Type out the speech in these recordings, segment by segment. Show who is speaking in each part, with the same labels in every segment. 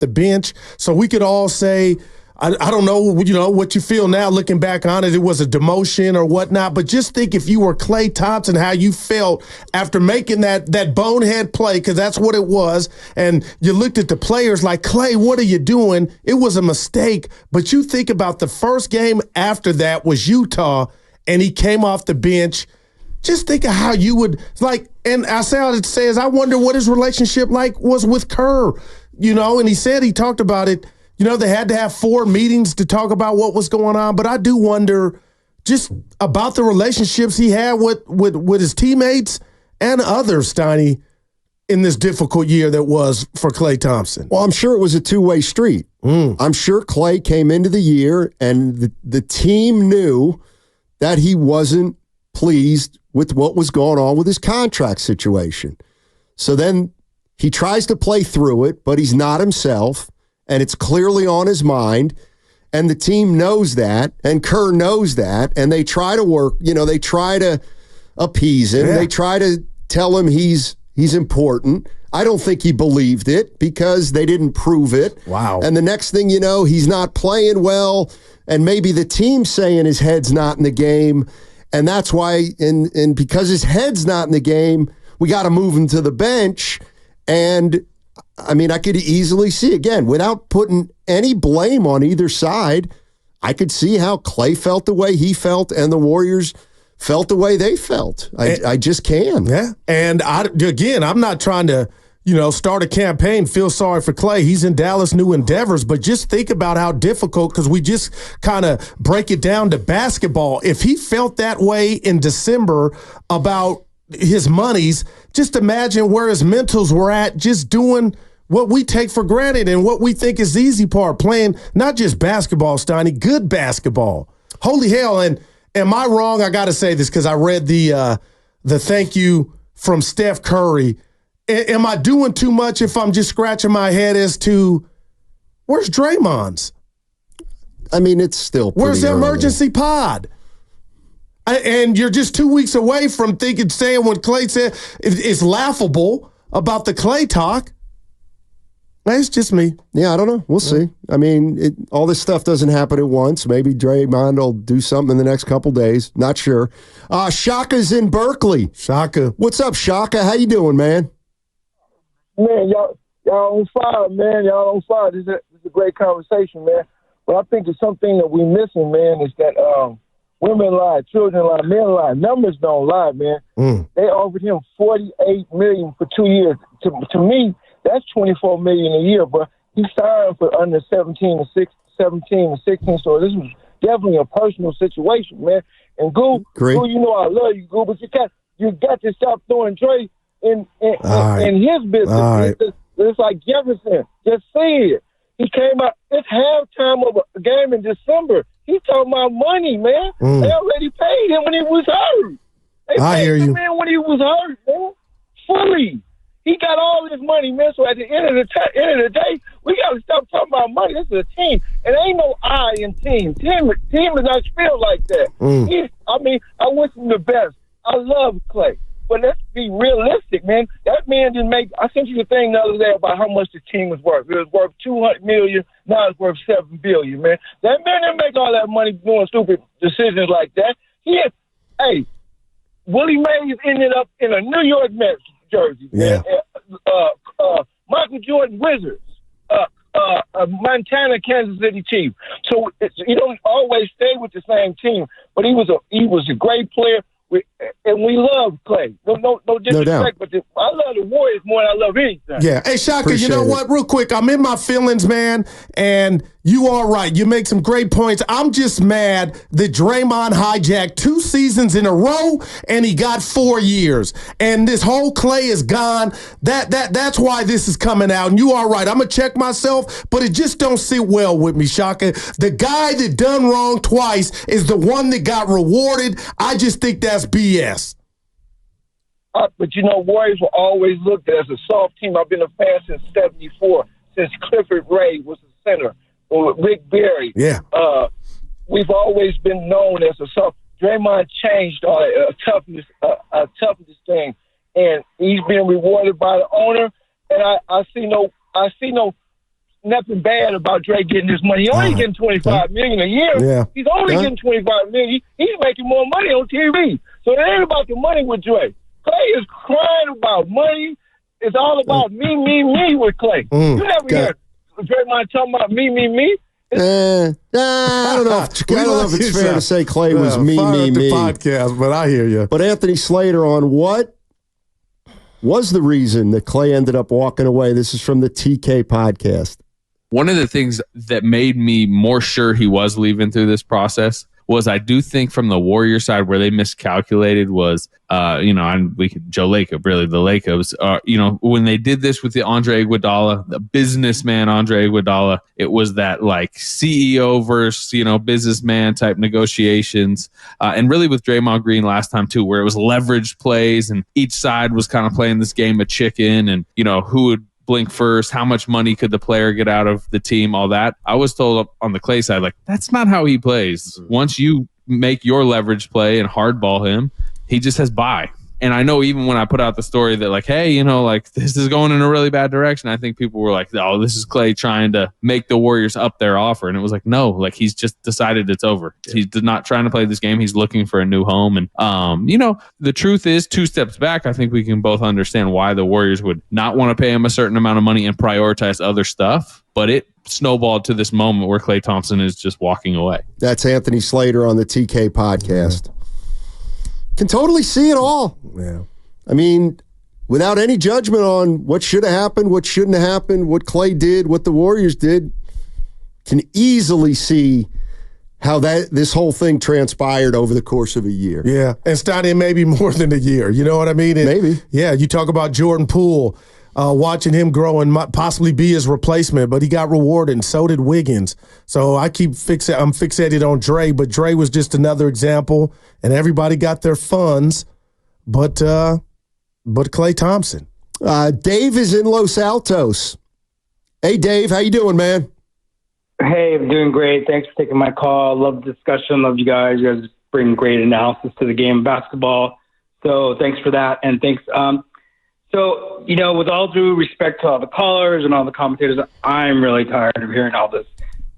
Speaker 1: the bench. So we could all say, I don't know, what you feel now looking back on it. It was a demotion or whatnot. But just think if you were Klay Thompson, how you felt after making that bonehead play, because that's what it was. And you looked at the players like, Klay, what are you doing? It was a mistake. But you think about the first game after that was Utah, and he came off the bench. Just think of how you would, and I says, I wonder what his relationship was with Kerr, and he talked about it. They had to have 4 meetings to talk about what was going on. But I do wonder just about the relationships he had with his teammates and others, Steiny, in this difficult year that was for Klay Thompson.
Speaker 2: Well, I'm sure it was a two-way street. I'm sure Klay came into the year and the team knew that he wasn't pleased with what was going on with his contract situation. So then he tries to play through it, but he's not himself. And it's clearly on his mind, and the team knows that, and Kerr knows that, and they try to work, they try to appease him. Yeah. They try to tell him he's important. I don't think he believed it because they didn't prove it.
Speaker 1: Wow.
Speaker 2: And the next thing you know, he's not playing well, and maybe the team's saying his head's not in the game, and that's why, and because his head's not in the game, we got to move him to the bench, and I could easily see, again, without putting any blame on either side, I could see how Klay felt the way he felt and the Warriors felt the way they felt. I just can.
Speaker 1: Yeah. And I'm not trying to, start a campaign, feel sorry for Klay. He's in Dallas, new endeavors. But just think about how difficult, because we just kind of break it down to basketball. If he felt that way in December about his monies, just imagine where his mentals were at just doing what we take for granted and what we think is the easy part, playing not just basketball, Steiny, good basketball. Holy hell. And am I wrong? I got to say this because I read the thank you from Steph Curry. Am I doing too much if I'm just scratching my head as to where's Draymond's?
Speaker 2: It's still pretty
Speaker 1: where's the
Speaker 2: early.
Speaker 1: Emergency pod? And you're just 2 weeks away from saying when Klay said it's laughable about the Klay talk. It's just me.
Speaker 2: Yeah, I don't know. We'll see. All this stuff doesn't happen at once. Maybe Draymond will do something in the next couple days. Not sure. Shaka's in Berkeley.
Speaker 1: Shaka.
Speaker 2: What's up, Shaka? How you doing, man?
Speaker 3: Man, y'all on fire, man. Y'all on fire. This is a great conversation, man. But I think it's something that we're missing, man, is that women lie, children lie, men lie. Numbers don't lie, man. They offered him $48 million for 2 years. To me, that's $24 million a year, but he signed for under 17 and 16. So this was definitely a personal situation, man. And Goo, I love you, Goo, but you got to stop throwing Dre in his business.
Speaker 1: Right.
Speaker 3: It's like Jefferson just said. He came out. It's halftime of a game in December. He talking about money, man. They already paid him when he was hurt.
Speaker 1: I hear you,
Speaker 3: man. When he was hurt, man, fully. He got all this money, man. So at the end of the day, we got to stop talking about money. This is a team. And ain't no I in team. Team is not spelled like that. I wish him the best. I love Klay. But let's be realistic, man. That man didn't make – I sent you the thing the other day about how much the team was worth. It was worth $200 million. Now it's worth $7 billion, man. That man didn't make all that money doing stupid decisions like that. Willie Mays ended up in a New York Mets jersey.
Speaker 1: Yeah.
Speaker 3: Michael Jordan Wizards. Montana, Kansas City Chiefs. So you don't always stay with the same team. But he was a great player. And we love Klay. No disrespect, but I love the Warriors more than I love anything.
Speaker 1: Yeah. Hey, Shaka, you know what? Real quick, I'm in my feelings, man, and you are right. You make some great points. I'm just mad that Draymond hijacked 2 seasons in a row, and he got 4 years. And this whole Klay is gone. That's why this is coming out. And you are right. I'm going to check myself, but it just don't sit well with me, Shaka. The guy that done wrong twice is the one that got rewarded. I just think that's BS.
Speaker 3: But Warriors were always looked at as a soft team. I've been a fan since '74, since Clifford Ray was the center, or Rick Barry.
Speaker 1: Yeah.
Speaker 3: We've always been known as a soft. Draymond changed a toughness thing, and he's been rewarded by the owner. And I see no nothing bad about Dre getting this money. He only getting $25 million a year.
Speaker 1: Yeah.
Speaker 3: He's only getting $25 million. He's making more money on TV. So it ain't about the money with Dre. Klay is crying about money. It's all about me with Klay. You never hear Draymond talking about me.
Speaker 2: I don't know if it's fair to say Klay was me.
Speaker 1: Podcast, but I hear you.
Speaker 2: But Anthony Slater, on what was the reason that Klay ended up walking away? This is from the TK podcast.
Speaker 4: One of the things that made me more sure he was leaving through this process was I do think from the Warrior side where they miscalculated was, Joe Lacob, really, the Lacobs, when they did this with the Andre Iguodala, the businessman Andre Iguodala, it was that like CEO versus, businessman type negotiations. And really with Draymond Green last time too, where it was leveraged plays and each side was kind of playing this game of chicken and, who would blink first, how much money could the player get out of the team, all that. I was told on the Klay side, like, that's not how he plays. Once you make your leverage play and hardball him, he just has bye. And I know even when I put out the story that like, hey, this is going in a really bad direction, I think people were like, oh, this is Klay trying to make the Warriors up their offer. And it was like, no, like he's just decided it's over. Yeah. He's not trying to play this game. He's looking for a new home. And, the truth is 2 steps back. I think we can both understand why the Warriors would not want to pay him a certain amount of money and prioritize other stuff. But it snowballed to this moment where Klay Thompson is just walking away.
Speaker 2: That's Anthony Slater on the TK podcast. Yeah. Can totally see it all.
Speaker 1: Yeah.
Speaker 2: I mean, without any judgment on what should have happened, what shouldn't have happened, what Klay did, what the Warriors did, can easily see how this whole thing transpired over the course of a year.
Speaker 1: Yeah, and Steiny, maybe more than a year. You know what I mean?
Speaker 2: Maybe.
Speaker 1: Yeah, you talk about Jordan Poole, watching him grow and possibly be his replacement, but he got rewarded, and so did Wiggins. So I'm fixated on Dre, but Dre was just another example, and everybody got their funds, but Klay Thompson.
Speaker 2: Dave is in Los Altos. Hey, Dave, how you doing, man?
Speaker 5: Hey, I'm doing great. Thanks for taking my call. Love the discussion. Love you guys. You guys bring great analysis to the game of basketball. So thanks for that, and thanks. So, with all due respect to all the callers and all the commentators, I'm really tired of hearing all this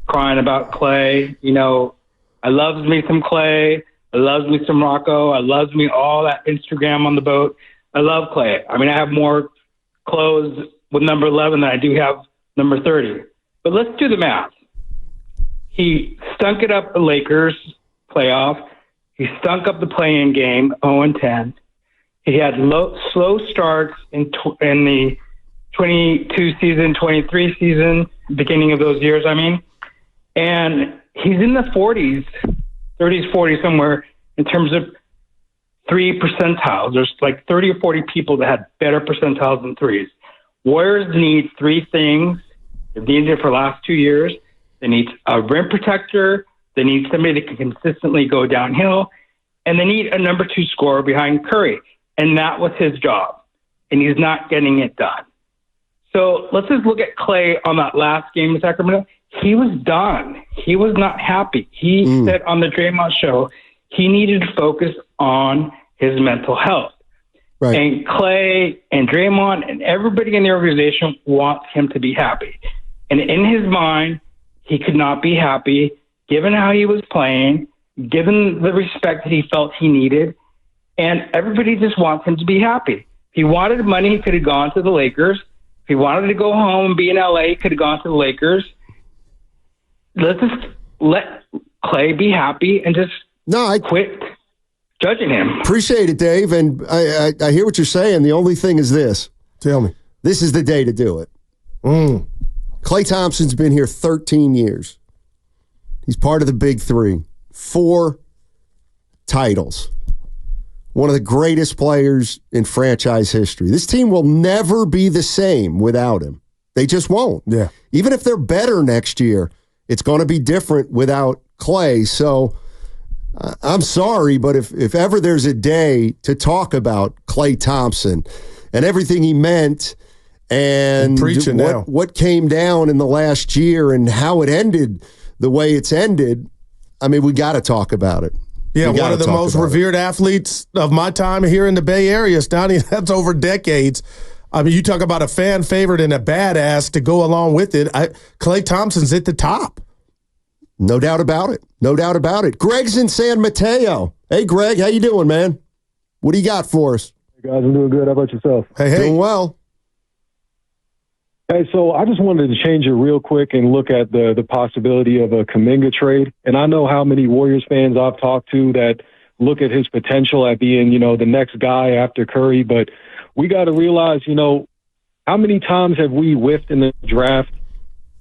Speaker 5: crying about Klay. I loves me some Klay. I loves me some Rocco. I loves me all that Instagram on the boat. I love Klay. I mean, I have more clothes with number 11 than I do have number 30. But let's do the math. He stunk it up the Lakers playoff. He stunk up the play-in game, 0-10. He had slow starts in the 22 season, 23 season, beginning of those years, And he's in the 40s, 30s, 40s somewhere in terms of 3 percentiles. There's like 30 or 40 people that had better percentiles than threes. Warriors need 3 things. They've needed it for the last 2 years. They need a rim protector. They need somebody that can consistently go downhill. And they need a number 2 scorer behind Curry. And that was his job. And he's not getting it done. So let's just look at Klay on that last game in Sacramento. He was done. He was not happy. He said on the Draymond show he needed to focus on his mental health.
Speaker 2: Right.
Speaker 5: And Klay and Draymond and everybody in the organization wants him to be happy. And in his mind, he could not be happy given how he was playing, given the respect that he felt he needed. And everybody just wants him to be happy. If he wanted money, he could have gone to the Lakers. If he wanted to go home and be in LA, he could have gone to the Lakers. Let's just let Klay be happy and just quit judging him.
Speaker 2: Appreciate it, Dave. And I hear what you're saying. The only thing is this.
Speaker 1: Tell me.
Speaker 2: This is the day to do it. Klay Thompson's been here 13 years. He's part of the Big Three. 4 titles. One of the greatest players in franchise history. This team will never be the same without him. They just won't.
Speaker 1: Yeah.
Speaker 2: Even if they're better next year, it's going to be different without Klay. So I'm sorry, but if ever there's a day to talk about Klay Thompson and everything he meant and what came down in the last year and how it ended the way it's ended, we got to talk about it.
Speaker 1: Yeah, one of the most revered athletes of my time here in the Bay Area, Steiny. That's over decades. I mean, you talk about a fan favorite and a badass to go along with it. Klay Thompson's at the top.
Speaker 2: No doubt about it. No doubt about it. Greg's in San Mateo. Hey, Greg, how you doing, man? What do you got for us?
Speaker 6: Hey, guys, I'm doing good. How about yourself?
Speaker 1: Hey.
Speaker 2: Doing well.
Speaker 6: Hey, so I just wanted to change it real quick and look at the possibility of a Kuminga trade. And I know how many Warriors fans I've talked to that look at his potential at being, the next guy after Curry. But we got to realize, how many times have we whiffed in the draft?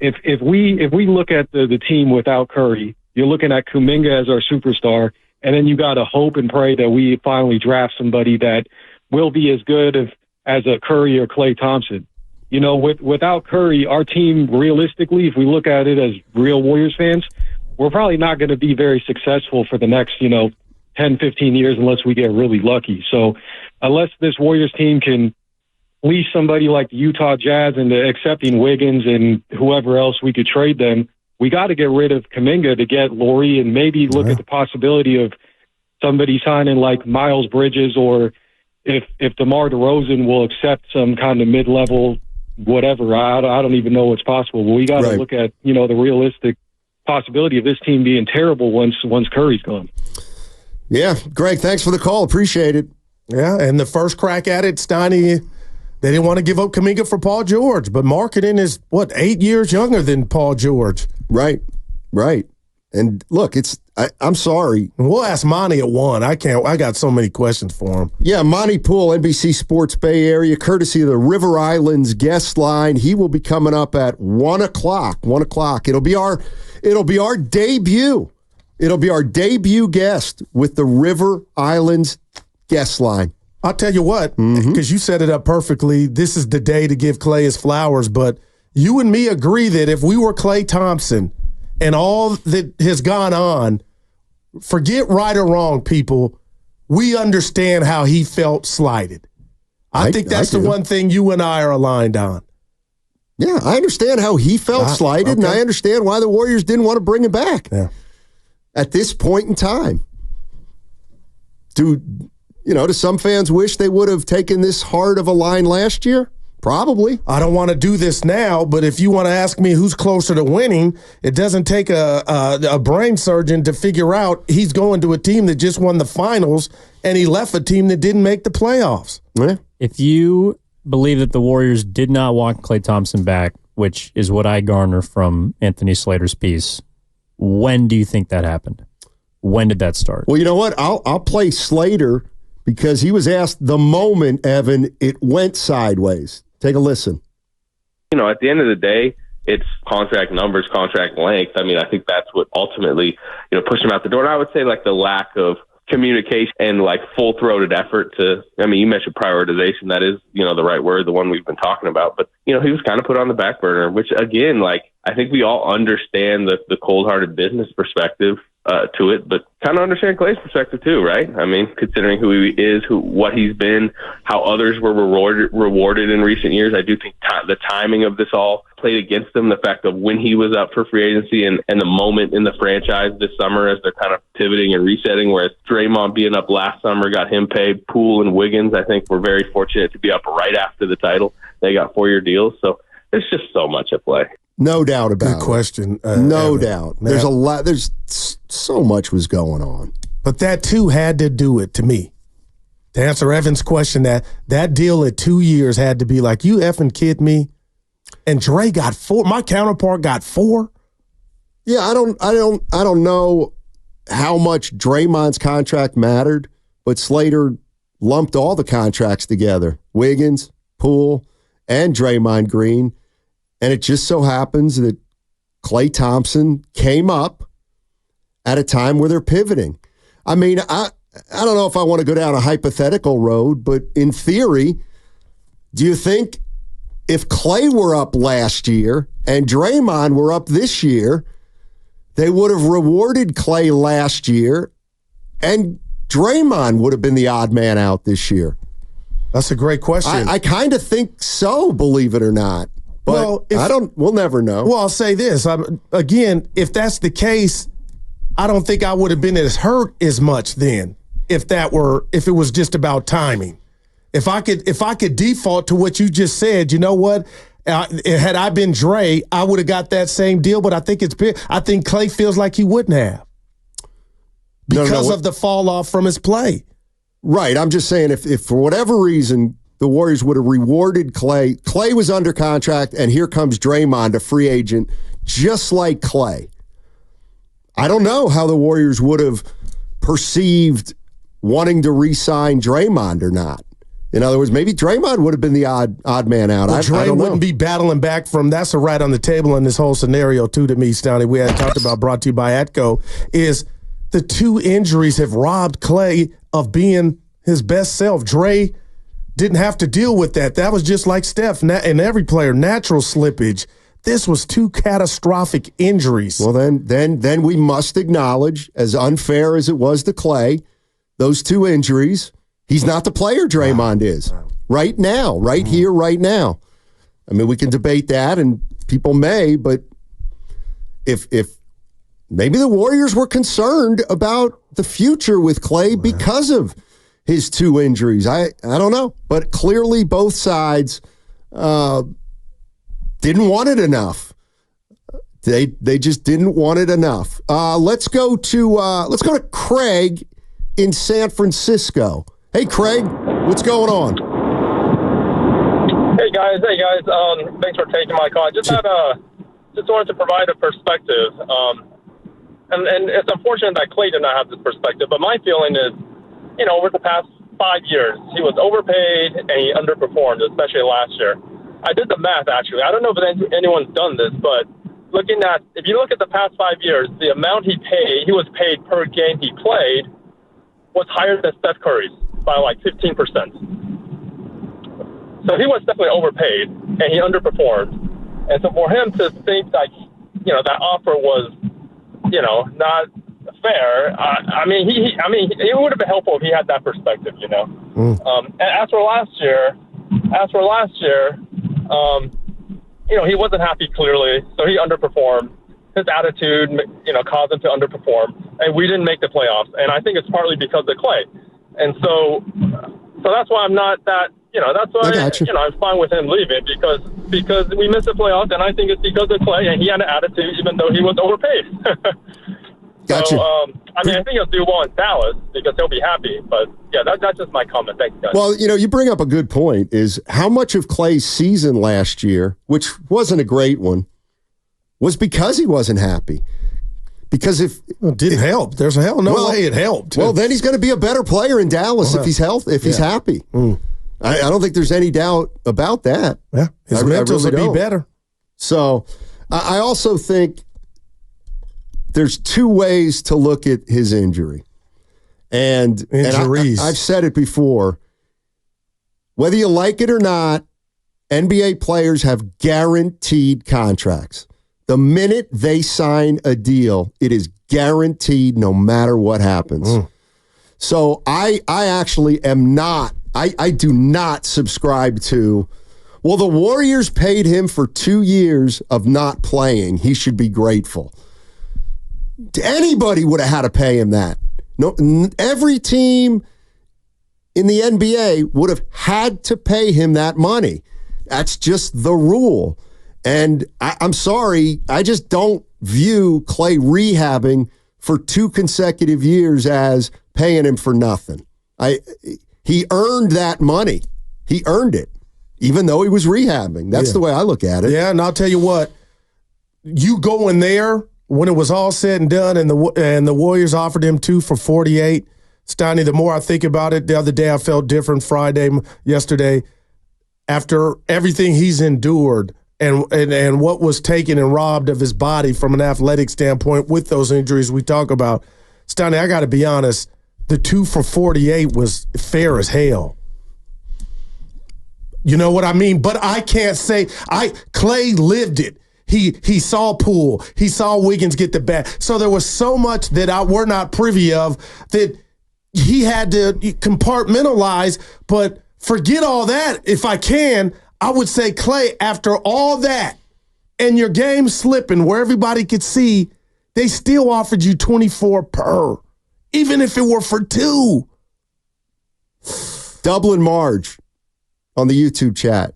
Speaker 6: If we look at the team without Curry, you're looking at Kuminga as our superstar, and then you got to hope and pray that we finally draft somebody that will be as good as a Curry or Klay Thompson. Without Curry, our team, realistically, if we look at it as real Warriors fans, we're probably not going to be very successful for the next, 10, 15 years unless we get really lucky. So unless this Warriors team can leash somebody like the Utah Jazz into accepting Wiggins and whoever else we could trade them, we got to get rid of Kuminga to get Laurie and maybe look at the possibility of somebody signing like Miles Bridges, or if DeMar DeRozan will accept some kind of mid-level whatever. I don't even know what's possible. But we got to look at, the realistic possibility of this team being terrible once Curry's gone.
Speaker 2: Yeah, Greg, thanks for the call. Appreciate it.
Speaker 1: Yeah, and the first crack at it, Steiny, they didn't want to give up Kuminga for Paul George, but Markkanen is, 8 years younger than Paul George.
Speaker 2: Right. And look, I'm sorry.
Speaker 1: We'll ask Monty at 1. I got so many questions for him.
Speaker 2: Yeah, Monty Poole, NBC Sports Bay Area, courtesy of the River Islands guest line. He will be coming up at 1 o'clock. 1 o'clock. It'll be our debut. It'll be our debut guest with the River Islands guest line.
Speaker 1: I'll tell you what, because you set it up perfectly, this is the day to give Klay his flowers, but you and me agree that if we were Klay Thompson and all that has gone on, forget right or wrong, people, we understand how he felt slighted. I think that's the one thing you and I are aligned on.
Speaker 2: Yeah, I understand how he felt slighted, and I understand why the Warriors didn't want to bring him back at this point in time. Do some fans wish they would have taken this hard of a line last year? Probably.
Speaker 1: I don't want to do this now, but if you want to ask me who's closer to winning, it doesn't take a brain surgeon to figure out he's going to a team that just won the finals, and he left a team that didn't make the playoffs.
Speaker 2: Yeah.
Speaker 7: If you believe that the Warriors did not want Klay Thompson back, which is what I garner from Anthony Slater's piece, when do you think that happened? When did that start?
Speaker 2: Well, you know what? I'll play Slater because he was asked the moment, Evan, it went sideways. Take a listen.
Speaker 8: At the end of the day, it's contract numbers, contract length. I mean, I think that's what ultimately, pushed him out the door. And I would say the lack of communication and full-throated effort to, you mentioned prioritization. That is, the right word, the one we've been talking about. But, he was kind of put on the back burner, which again, I think we all understand the cold-hearted business perspective to it, but kind of understand Klay's perspective too, right? I mean, considering who he is, what he's been, how others were rewarded in recent years, I do think the timing of this all played against him. The fact of when he was up for free agency and the moment in the franchise this summer as they're kind of pivoting and resetting, whereas Draymond being up last summer got him paid. Poole and Wiggins, I think, were very fortunate to be up right after the title. They got 4-year deals, so there's just so much at play.
Speaker 2: No doubt about it.
Speaker 1: Good question.
Speaker 2: No
Speaker 1: Evan.
Speaker 2: doubt. There's a lot. There's so much was going on.
Speaker 1: But that too had to do it to me. To answer Evan's question, that deal at 2 years had to be like, you effing kid me? And Dre got 4. My counterpart got 4.
Speaker 2: Yeah, I don't know how much Draymond's contract mattered, but Slater lumped all the contracts together. Wiggins, Poole, and Draymond Green. And it just so happens that Klay Thompson came up at a time where they're pivoting. I mean, I don't know if I want to go down a hypothetical road, but in theory, do you think if Klay were up last year and Draymond were up this year, they would have rewarded Klay last year and Draymond would have been the odd man out this year?
Speaker 1: That's a great question.
Speaker 2: I kind of think so, believe it or not. But we'll never know.
Speaker 1: Well, I'll say this. Again, if that's the case, I don't think I would have been as hurt as much then if it was just about timing. If I could default to what you just said, you know what? Had I been Dre, I would have got that same deal. But I think Klay feels like he wouldn't have because of the fall off from his play.
Speaker 2: Right. I'm just saying if for whatever reason the Warriors would have rewarded Klay. Klay was under contract, and here comes Draymond, a free agent, just like Klay. I don't know how the Warriors would have perceived wanting to re-sign Draymond or not. In other words, maybe Draymond would have been the odd man out.
Speaker 1: Well, Dre wouldn't be battling back from. That's a right on the table in this whole scenario too. To me, Steiny, we had talked about, brought to you by Atco, is the 2 injuries have robbed Klay of being his best self. Dre didn't have to deal with that. That was just like Steph and every player, natural slippage. This was 2 catastrophic injuries.
Speaker 2: Well, then we must acknowledge, as unfair as it was to Klay, those 2 injuries. He's not the player Draymond is right now, right here, right now. I mean, we can debate that, and people may, but if maybe the Warriors were concerned about the future with Klay because of his 2 injuries. I don't know. But clearly both sides didn't want it enough. They just didn't want it enough. Let's go to Craig in San Francisco. Hey, Craig, what's going on?
Speaker 9: Hey guys. Thanks for taking my call. I just wanted to provide a perspective. And it's unfortunate that Klay did not have this perspective, but my feeling is, over the past 5 years, he was overpaid and he underperformed, especially last year. I did the math, actually. I don't know if anyone's done this, but if you look at the past 5 years, the amount he was paid per game he played was higher than Steph Curry's by like 15%. So he was definitely overpaid and he underperformed. And so for him to think that, that offer was, not fair. It would have been helpful if he had that perspective, And as for last year, he wasn't happy clearly, so he underperformed. His attitude, caused him to underperform, and we didn't make the playoffs. And I think it's partly because of Klay. And so that's why I'm not that. That's why I'm fine with him leaving because we missed the playoffs, and I think it's because of Klay, and he had an attitude even though he was overpaid.
Speaker 2: Gotcha.
Speaker 9: I think he'll do well in Dallas because he'll be happy. But yeah, that's just my comment. Thanks, guys.
Speaker 2: Well, you bring up a good point. Is how much of Klay's season last year, which wasn't a great one, was because he wasn't happy. Because it
Speaker 1: didn't help. There's no way it helped.
Speaker 2: Well, then he's going to be a better player in Dallas if he's healthy, if he's happy. I don't think there's any doubt about that.
Speaker 1: Yeah, his mentals would be better.
Speaker 2: So I also think there's 2 ways to look at his injury. And I've said it before. Whether you like it or not, NBA players have guaranteed contracts. The minute they sign a deal, it is guaranteed no matter what happens. So I actually am not, I do not subscribe to, well, the Warriors paid him for 2 years of not playing. He should be grateful. Anybody would have had to pay him that. No, every team in the NBA would have had to pay him that money. That's just the rule. And I'm sorry, I just don't view Klay rehabbing for 2 consecutive years as paying him for nothing. He earned that money. He earned it, even though he was rehabbing. That's the way I look at it.
Speaker 1: Yeah, and I'll tell you what, you go in there when it was all said and done, and the Warriors offered him 2 for $48. Steiny, the more I think about it, the other day I felt different. Yesterday, after everything he's endured and what was taken and robbed of his body from an athletic standpoint with those injuries we talk about, Steiny, I got to be honest, the 2 for $48 was fair as hell. You know what I mean? But I can't say Klay lived it. He saw Poole. He saw Wiggins get the bat. So there was so much that we're not privy of that he had to compartmentalize. But forget all that. If I can, I would say, Klay, after all that and your game slipping where everybody could see, they still offered you 24 per, even if it were for 2.
Speaker 2: Dublin Marge on the YouTube chat.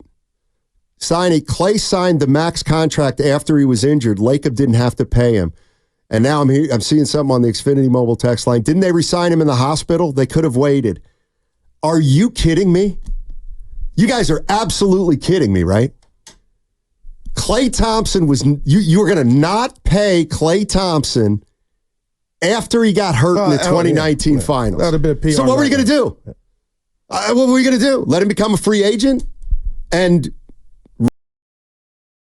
Speaker 2: Steiny, Klay signed the max contract after he was injured. Lacob didn't have to pay him. And now I'm seeing something on the Xfinity mobile text line. Didn't they re-sign him in the hospital? They could have waited. Are you kidding me? You guys are absolutely kidding me, right? Klay Thompson was, you were going to not pay Klay Thompson after he got hurt in the 2019 finals.
Speaker 1: That would have been a PR.
Speaker 2: So what were you going to do? What were you going to do? Let him become a free agent? And